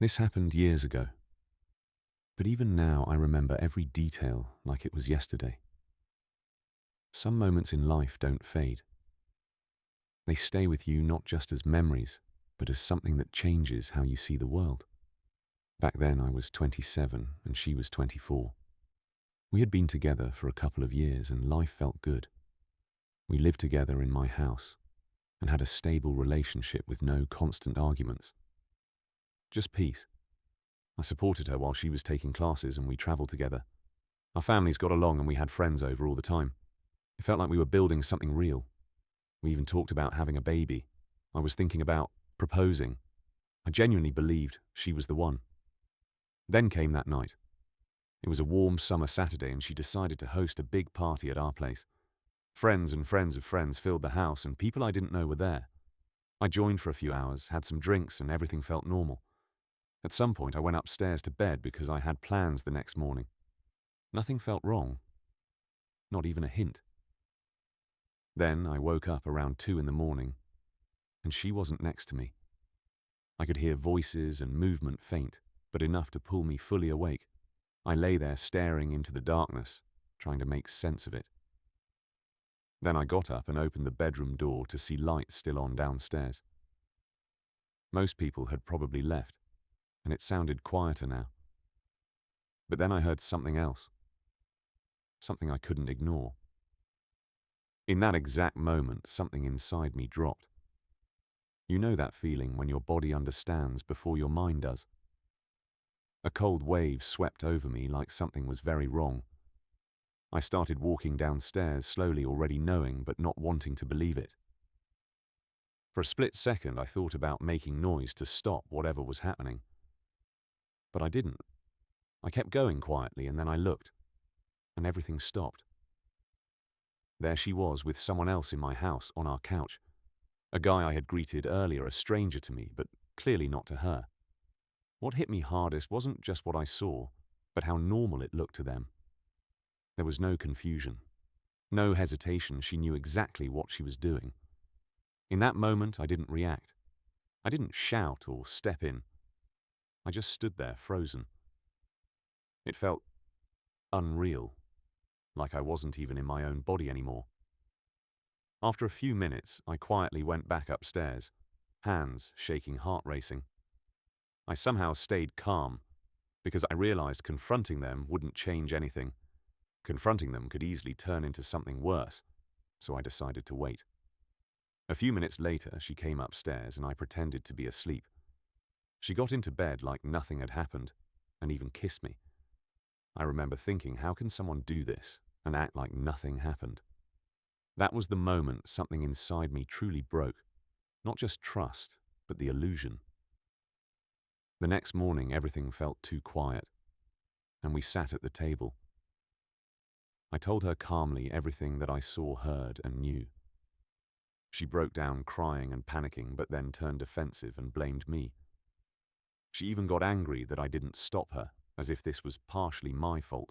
This happened years ago, but even now I remember every detail like it was yesterday. Some moments in life don't fade. They stay with you not just as memories, but as something that changes how you see the world. Back then I was 27 and she was 24. We had been together for a couple of years and life felt good. We lived together in my house and had a stable relationship with no constant arguments. Just peace. I supported her while she was taking classes and we travelled together. Our families got along and we had friends over all the time. It felt like we were building something real. We even talked about having a baby. I was thinking about proposing. I genuinely believed she was the one. Then came that night. It was a warm summer Saturday and she decided to host a big party at our place. Friends and friends of friends filled the house and people I didn't know were there. I joined for a few hours, had some drinks and everything felt normal. At some point I went upstairs to bed because I had plans the next morning. Nothing felt wrong. Not even a hint. Then I woke up around 2 in the morning and she wasn't next to me. I could hear voices and movement faint, but enough to pull me fully awake. I lay there staring into the darkness, trying to make sense of it. Then I got up and opened the bedroom door to see light still on downstairs. Most people had probably left, and it sounded quieter now. But then I heard something else. Something I couldn't ignore. In that exact moment, something inside me dropped. You know that feeling when your body understands before your mind does. A cold wave swept over me like something was very wrong. I started walking downstairs slowly, already knowing but not wanting to believe it. For a split second I thought about making noise to stop whatever was happening. But I didn't. I kept going quietly and then I looked, and everything stopped. There she was with someone else in my house on our couch. A guy I had greeted earlier, a stranger to me, but clearly not to her. What hit me hardest wasn't just what I saw, but how normal it looked to them. There was no confusion, no hesitation. She knew exactly what she was doing. In that moment, I didn't react. I didn't shout or step in. I just stood there, frozen. It felt unreal, like I wasn't even in my own body anymore. After a few minutes, I quietly went back upstairs, hands shaking, heart racing. I somehow stayed calm, because I realized confronting them wouldn't change anything. Confronting them could easily turn into something worse, so I decided to wait. A few minutes later, she came upstairs and I pretended to be asleep. She got into bed like nothing had happened, and even kissed me. I remember thinking, how can someone do this and act like nothing happened? That was the moment something inside me truly broke. Not just trust, but the illusion. The next morning, everything felt too quiet, and we sat at the table. I told her calmly everything that I saw, heard, and knew. She broke down crying and panicking, but then turned defensive and blamed me. She even got angry that I didn't stop her, as if this was partially my fault.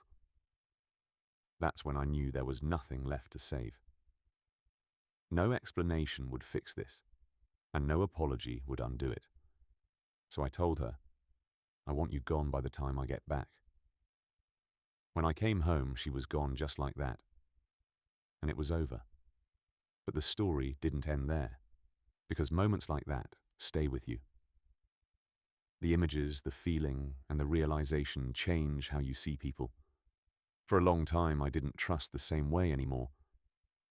That's when I knew there was nothing left to save. No explanation would fix this, and no apology would undo it. So I told her, I want you gone by the time I get back. When I came home, she was gone just like that. And it was over. But the story didn't end there, because moments like that stay with you. The images, the feeling, and the realization change how you see people. For a long time, I didn't trust the same way anymore,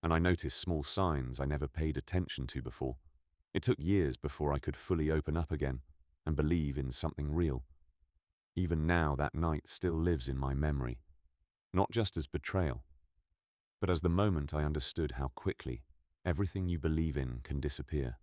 and I noticed small signs I never paid attention to before. It took years before I could fully open up again and believe in something real. Even now, that night still lives in my memory, not just as betrayal, but as the moment I understood how quickly everything you believe in can disappear.